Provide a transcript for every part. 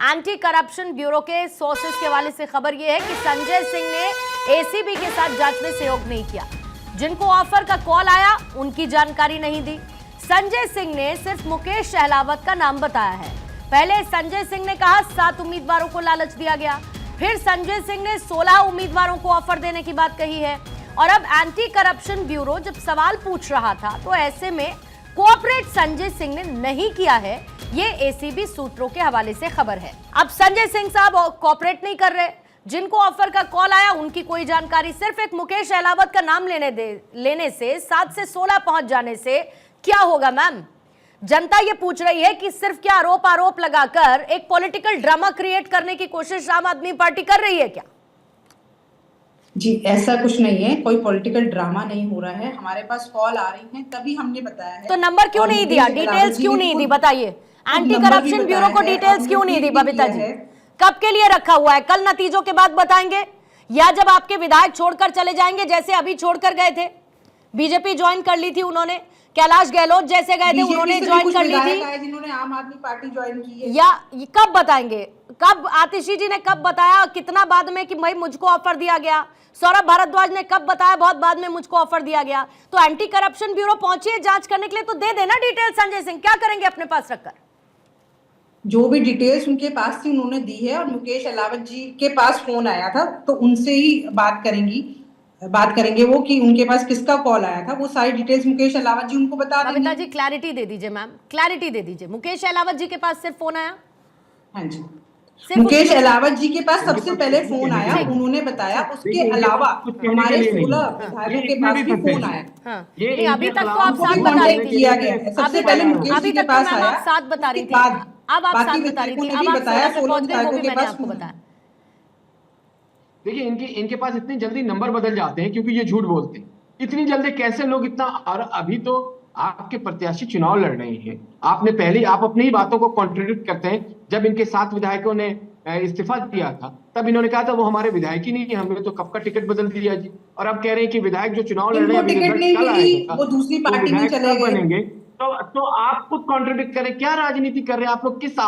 Anti corruption bureau के sources के हवाले से खबर यह है कि संजय सिंह ने एसीबी के साथ जांच में सहयोग नहीं किया। जिनको ऑफर का कॉल आया उनकी जानकारी नहीं दी। संजय सिंह ने सिर्फ मुकेश सहलावत का नाम बताया है। पहले संजय सिंह ने कहा 7 उम्मीदवारों को लालच दिया गया, फिर संजय सिंह ने 16 उम्मीदवारों को ऑफर देने की बात कही है। और अब एंटी करप्शन ब्यूरो जब सवाल पूछ रहा था तो ऐसे में कोऑपरेट संजय सिंह ने नहीं किया है, ये एसीबी सूत्रों के हवाले से खबर है। अब संजय सिंह साहब कोऑपरेट नहीं कर रहे, जिनको ऑफर का कॉल आया उनकी कोई जानकारी, सिर्फ एक मुकेश सहलावत का नाम लेने से 7 से 16 पहुंच जाने से क्या होगा मैम? जनता ये पूछ रही है कि सिर्फ क्या आरोप लगाकर एक पॉलिटिकल ड्रामा क्रिएट करने की कोशिश आम आदमी पार्टी कर रही है क्या? जी ऐसा कुछ नहीं है, कोई पॉलिटिकल ड्रामा नहीं हो रहा है। हमारे पास कॉल आ रही हैं तभी हमने बताया है। तो नंबर क्यों नहीं दिया, डिटेल्स क्यों नहीं दी, बताइए। एंटी करप्शन ब्यूरो को डिटेल्स क्यों नहीं दी बबीता जी? कब के लिए रखा हुआ है? कल नतीजों के बाद बताएंगे या जब आपके विधायक छोड़कर चले जाएंगे, जैसे अभी छोड़कर गए थे? बीजेपी ज्वाइन कर ली थी उन्होंने, कैलाश गहलोत जैसे गए थे उन्होंने ज्वाइन कर ली थी, जिन्होंने आम आदमी पार्टी ज्वाइन की है। या कब बताएंगे? कब आतिशी जी ने कब बताया, कितना बाद में कि भाई मुझको ऑफर दिया गया? सौरभ भारद्वाज ने कब बताया, बहुत बाद में मुझको ऑफर दिया गया? तो एंटी करप्शन ब्यूरो पहुंची है जांच करने के लिए, तो दे देना डिटेल। संजय सिंह क्या करेंगे अपने पास रखकर? जो भी डिटेल्स उनके पास थी उन्होंने दी है, और मुकेश सहलावत जी के पास फोन आया था तो उनसे ही बात करेंगे वो कि उनके पास किसका कॉल आया था। वो सारी डिटेल्स मुकेश सहलावत जी उनको बता देंगे। बबीता जी क्लैरिटी दे दीजिए मैम, क्लैरिटी दे दीजिए। मुकेश सहलावत जी के पास सिर्फ फोन आया? हाँ जी, मुकेश सहलावत जी के पास सबसे पहले फोन आया, उन्होंने बताया। उसके अलावा हमारे 16 विधायकों के पास भी फोन आया। ये अभी तक तो आप साथ बता रही थी, किया गया सबसे पहले मुकेश जी के पास आया, आप साथ बता रही थी, अब आप साथ बता रही थी, अब आप बताया 16 विधायकों के पास आपको बताया। देखिए इनके पास इतनी जल्दी नंबर बदल जाते हैं क्योंकि ये झूठ बोलते हैं। इतनी जल्दी कैसे लोग इतना, और अभी तो आपके प्रत्याशी चुनाव लड़ रहे हैं, आपने पहले आप अपनी ही बातों को कॉन्ट्रडिक्ट करते हैं। जब इनके 7 विधायकों ने इस्तीफा दिया था तब इन्होंने कहा था वो हमारे विधायक ही नहीं है, हमने तो कब का टिकट बदल दिया जी। और अब कह रहे हैं कि विधायक जो चुनाव लड़ रहे हैं वो दूसरी पार्टी में चले बनेंगे। तो आप खुद कॉन्ट्रडिक्ट करें, क्या राजनीति कर रहे हैं आप लोग? किस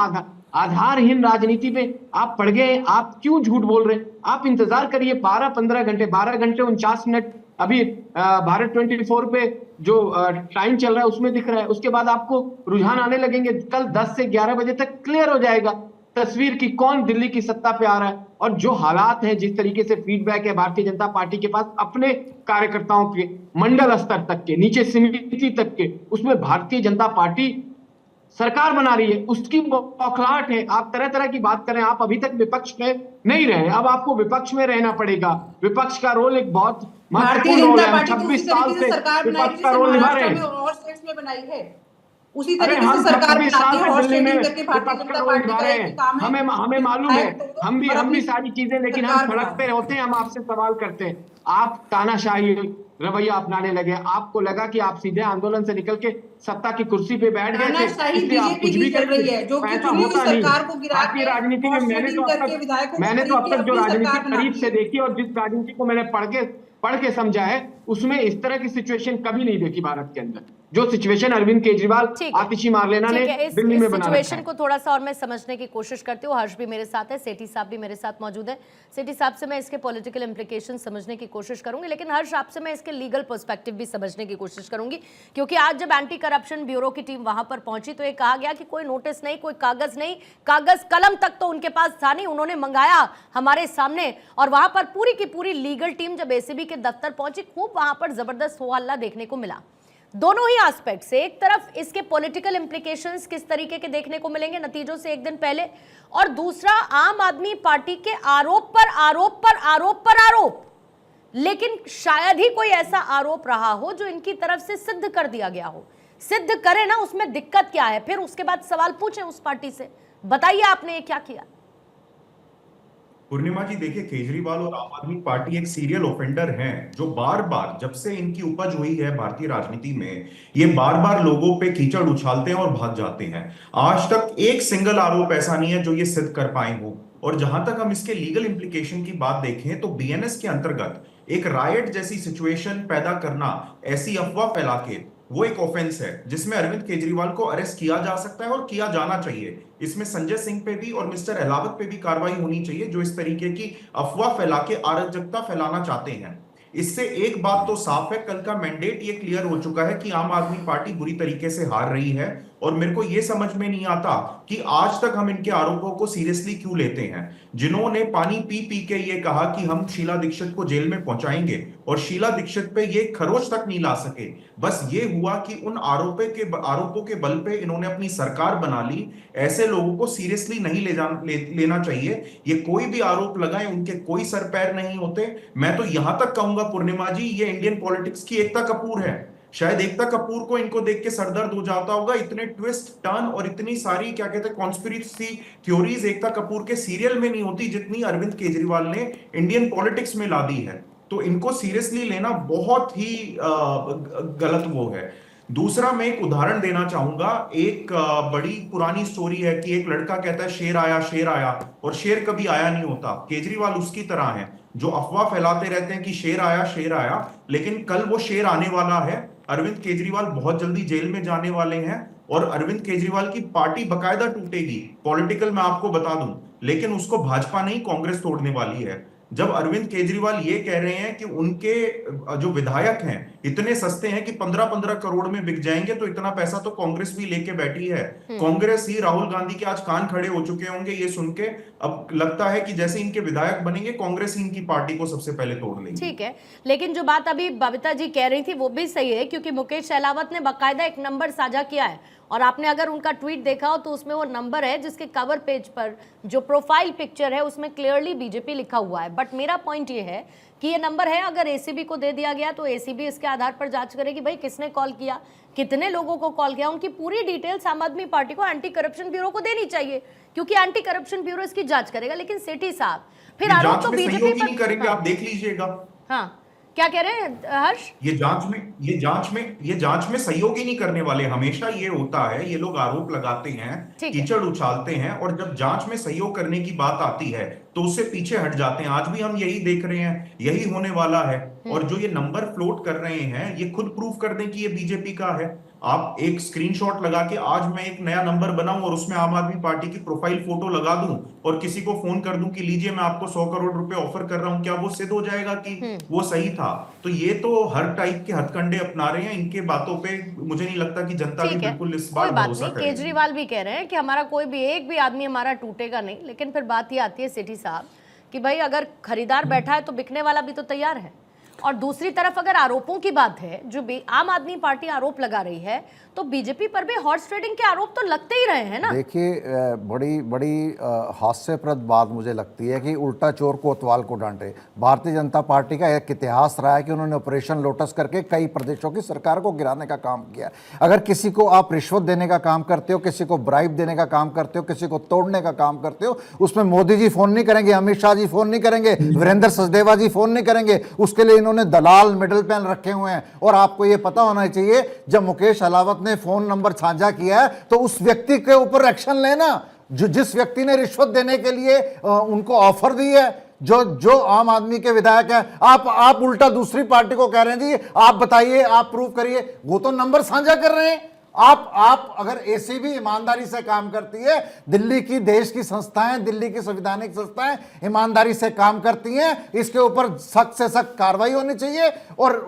आधारहीन राजनीति में आप पड़ गए? आप क्यों झूठ बोल रहे हैं? आप इंतजार करिए 12-15 घंटे, 12 घंटे 49 मिनट अभी भारत 24 पे जो टाइम चल रहा है उसमें दिख रहा है। उसके बाद आपको रुझान आने लगेंगे। कल 10 से 11 बजे तक क्लियर हो जाएगा तस्वीर की कौन दिल्ली की सत्ता पे आ रहा है। और जो हालात हैं, जिस तरीके से फीडबैक है भारतीय जनता पार्टी के पास अपने कार्यकर्ताओं के मंडल स्तर तक के, नीचे समिति तक के, उसमें भारतीय जनता पार्टी सरकार बना रही है, उसकी बौखलाहट है। आप तरह तरह की बात करें, आप अभी तक विपक्ष में नहीं रहे, अब आपको विपक्ष में रहना पड़ेगा। विपक्ष का रोल एक बहुत महत्वपूर्ण रोल है। 26 साल से विपक्ष का रोल निभा रहे हैं। और स्टेट्स में बनाई है उसी तरीके से सरकार बनाती है, और स्टेटिंग करके भारतीय जनता पार्टी का एक काम है। हमें मालूम है, हम भी सारी चीजें, लेकिन हम सड़क पे होते हैं, हम आपसे सवाल करते हैं। आप तानाशाही रवैया अपनाने लगे, आपको लगा कि आप सीधे आंदोलन से निकल के सत्ता की कुर्सी पे बैठ गए थे, इसलिए आप कुछ भी कर रही है, जो ऐसा होता नहीं। भारतीय राजनीति में मैंने तो अब तक जो राजनीति करीब से देखी और जिस राजनीति को मैंने पढ़ के समझा है, उसमें इस तरह की सिचुएशन कभी नहीं देखी भारत के अंदर, जो सिचुएशन अरविंद केजरीवाल, आतिशी मारलेना ने दिल्ली में बना रखा है। सिचुएशन को थोड़ा सा और मैं समझने की कोशिश करती हूँ। हर्ष भी मेरे साथ है, सेठी साहब भी मेरे साथ मौजूद है। सेठी साहब से मैं इसके पॉलिटिकल इंप्लीकेशन समझने की कोशिश करूंगी, लेकिन हर्ष आपसे मैं इसके लीगल पर्सपेक्टिव भी समझने की कोशिश करूंगी, क्योंकि आज जब एंटी करप्शन ब्यूरो की टीम वहां पर पहुंची तो ये कहा गया कि कोई नोटिस नहीं, कोई कागज नहीं, कागज कलम तक तो उनके पास था नहीं, उन्होंने मंगाया हमारे सामने। और वहां पर पूरी की पूरी लीगल टीम जब एसीबी के दफ्तर पहुंची, खूब वहां पर जबरदस्त हो हल्ला देखने को मिला। दोनों ही एस्पेक्ट से, एक तरफ इसके पॉलिटिकल इंप्लीकेशंस किस तरीके के देखने को मिलेंगे नतीजों से एक दिन पहले, और दूसरा आम आदमी पार्टी के आरोप पर आरोप पर आरोप पर आरोप, लेकिन शायद ही कोई ऐसा आरोप रहा हो जो इनकी तरफ से सिद्ध कर दिया गया हो। सिद्ध करे ना, उसमें दिक्कत क्या है? फिर उसके बाद सवाल पूछें उस पार्टी से, बताइए आपने ये क्या किया। पूर्णिमा जी देखिए, केजरीवाल और आम आदमी पार्टी एक सीरियल ऑफेंडर हैं, जो बार बार जब से इनकी उपज हुई है भारतीय राजनीति में, ये बार बार लोगों पे कीचड़ उछालते हैं और भाग जाते हैं। आज तक एक सिंगल आरोप ऐसा नहीं है जो ये सिद्ध कर पाए हो। और जहां तक हम इसके लीगल इंप्लीकेशन की बात देखें तो बीएनएस के अंतर्गत एक रायट जैसी सिचुएशन पैदा करना, ऐसी अफवाह फैला के वो एक ऑफेंस है जिसमें अरविंद केजरीवाल को अरेस्ट किया जा सकता है और किया जाना चाहिए। इसमें संजय सिंह पे भी और मिस्टर अहलावत पे भी कार्रवाई होनी चाहिए जो इस तरीके की अफवाह फैला के अराजकता फैलाना चाहते हैं। इससे एक बात तो साफ है, कल का मैंडेट ये क्लियर हो चुका है कि आम आदमी पार्टी बुरी तरीके से हार रही है। और मेरे को ये समझ में नहीं आता कि आज तक हम इनके आरोपों को सीरियसली क्यों लेते हैं। जिन्होंने पानी पी पी के ये कहा कि हम शीला दीक्षित को जेल में पहुंचाएंगे और शीला दीक्षित पे ये खरोच तक नहीं ला सके, बस ये हुआ कि उन आरोपों के बल पे इन्होंने अपनी सरकार बना ली। ऐसे लोगों को सीरियसली नहीं लेना चाहिए। ये कोई भी आरोप लगाए, उनके कोई सर पैर नहीं होते। मैं तो यहां तक कहूंगा पूर्णिमा जी, ये इंडियन पॉलिटिक्स की एकता कपूर है। शायद एकता कपूर को इनको देख के सरदर्द हो जाता होगा, इतने ट्विस्ट टर्न और इतनी सारी क्या कहते हैं कॉन्स्पिरेसी थ्योरीज एकता कपूर के सीरियल में नहीं होती जितनी अरविंद केजरीवाल ने इंडियन पॉलिटिक्स में ला दी है। तो इनको सीरियसली लेना बहुत ही गलत वो है। दूसरा मैं एक उदाहरण देना चाहूंगा। एक बड़ी पुरानी स्टोरी है कि एक लड़का कहता है शेर आया और शेर कभी आया नहीं होता। केजरीवाल उसकी तरह है जो अफवाह फैलाते रहते हैं कि शेर आया, लेकिन कल वो शेर आने वाला है। अरविंद केजरीवाल बहुत जल्दी जेल में जाने वाले हैं और अरविंद केजरीवाल की पार्टी बकायदा टूटेगी। पॉलिटिकल मैं आपको बता दूं, लेकिन उसको भाजपा नहीं कांग्रेस तोड़ने वाली है। जब अरविंद केजरीवाल ये कह रहे हैं कि उनके जो विधायक हैं इतने सस्ते हैं कि 15-15 करोड़ में बिक जाएंगे, तो इतना पैसा तो कांग्रेस भी लेके बैठी है। कांग्रेस ही राहुल गांधी के आज कान खड़े हो चुके होंगे ये सुन के। अब लगता है कि जैसे इनके विधायक बनेंगे कांग्रेस ही इनकी पार्टी को सबसे पहले तोड़ लेगी। ठीक है, लेकिन जो बात अभी बबीता जी कह रही थी वो भी सही है, क्योंकि मुकेश अहलावत ने बकायदा एक नंबर साझा किया है और आपने अगर उनका ट्वीट देखा हो तो उसमें वो नंबर है जिसके कवर पेज पर जो प्रोफाइल पिक्चर है उसमें क्लियरली बीजेपी लिखा हुआ है। बट मेरा पॉइंट ये है कि ये नंबर है, अगर एसीबी को दे दिया गया तो एसीबी इसके आधार पर जांच करेगी भाई किसने कॉल किया, कितने लोगों को कॉल किया। उनकी पूरी डिटेल्स आम आदमी पार्टी को एंटी करप्शन ब्यूरो को देनी चाहिए, क्योंकि एंटी करप्शन ब्यूरो इसकी जांच करेगा। लेकिन सेठी साहब फिर आरोप तो बीजेपी पर करेंगे, आप देख लीजिएगा। हाँ, क्या कह रहे हैं हर्ष? ये जांच में सहयोग ही नहीं करने वाले। हमेशा ये होता है, ये लोग आरोप लगाते हैं, कीचड़ उछालते हैं और जब जांच में सहयोग करने की बात आती है तो उससे पीछे हट जाते हैं। आज भी हम यही देख रहे हैं, यही होने वाला है। और जो ये नंबर फ्लोट कर रहे हैं ये खुद प्रूफ कर दें कि ये बीजेपी का है। आप एक स्क्रीनशॉट लगा के आज मैं एक नया नंबर बनाऊं और उसमें आम आदमी पार्टी की प्रोफाइल फोटो लगा दूं और किसी को फोन कर दूं कि लीजिए मैं आपको 100 करोड़ रुपए ऑफर कर रहा हूं, क्या वो सिद्ध हो जाएगा कि वो सही था? तो ये तो हर टाइप के हथकंडे अपना रहे हैं। इनके बातों पे मुझे नहीं लगता कि जनता भी बिल्कुल इस बार भरोसा करेगी। केजरीवाल भी कह रहे हैं कि हमारा कोई भी एक भी आदमी हमारा टूटेगा नहीं। लेकिन फिर बात ये आती है सेठी साहब कि भाई अगर खरीदार बैठा है तो बिकने वाला भी तो तैयार है। और दूसरी तरफ अगर आरोपों की बात है, जो आम आदमी पार्टी आरोप लगा रही है, तो बीजेपी पर भी हॉर्स ट्रेडिंग के आरोप तो लगते ही रहे हैं ना। देखिए, बड़ी हास्यप्रद बात मुझे लगती है कि उल्टा चोर कोतवाल को डांटे। भारतीय जनता पार्टी का एक इतिहास रहा है कि उन्होंने ऑपरेशन लोटस करके कई प्रदेशों की सरकार को गिराने का काम किया। अगर किसी को आप रिश्वत देने का काम करते हो, किसी को ब्राइब देने का काम करते हो, किसी को तोड़ने का काम करते हो, उसमें मोदी जी फोन नहीं करेंगे, अमित शाह जी फोन नहीं करेंगे, वीरेंद्र सचदेवा जी फोन नहीं करेंगे। उसके लिए इन्होंने दलाल मिडिल मैन रखे हुए हैं। और आपको यह पता होना चाहिए, जब मुकेश अहलावत ने फोन नंबर साझा किया है तो उस व्यक्ति के ऊपर एक्शन लेना जिस व्यक्ति ने रिश्वत देने के लिए उनको ऑफर दी है, जो आम आदमी के विधायक हैं। आप उल्टा दूसरी पार्टी को कह रहे हैं जी आप बताइए, आप प्रूव करिए। वो तो नंबर साझा कर रहे हैं। आप अगर एसीबी ईमानदारी से काम करती है, दिल्ली की देश की संस्थाएं, दिल्ली की संवैधानिक संस्थाएं ईमानदारी से काम करती हैं, इसके ऊपर सख्त से सख्त कार्रवाई होनी चाहिए। और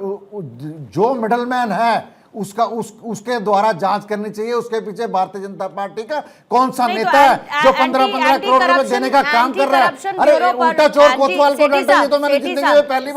जो मिडलमैन है उसके द्वारा जांच करनी चाहिए। उसके पीछे भारतीय जनता पार्टी का कौन सा नेता है जो 15-15 करोड़ रुपए देने का काम कर रहा है? अरे उल्टा चोर कोतवाल को डांटेंगे तो मैंने जिंदगी में पहली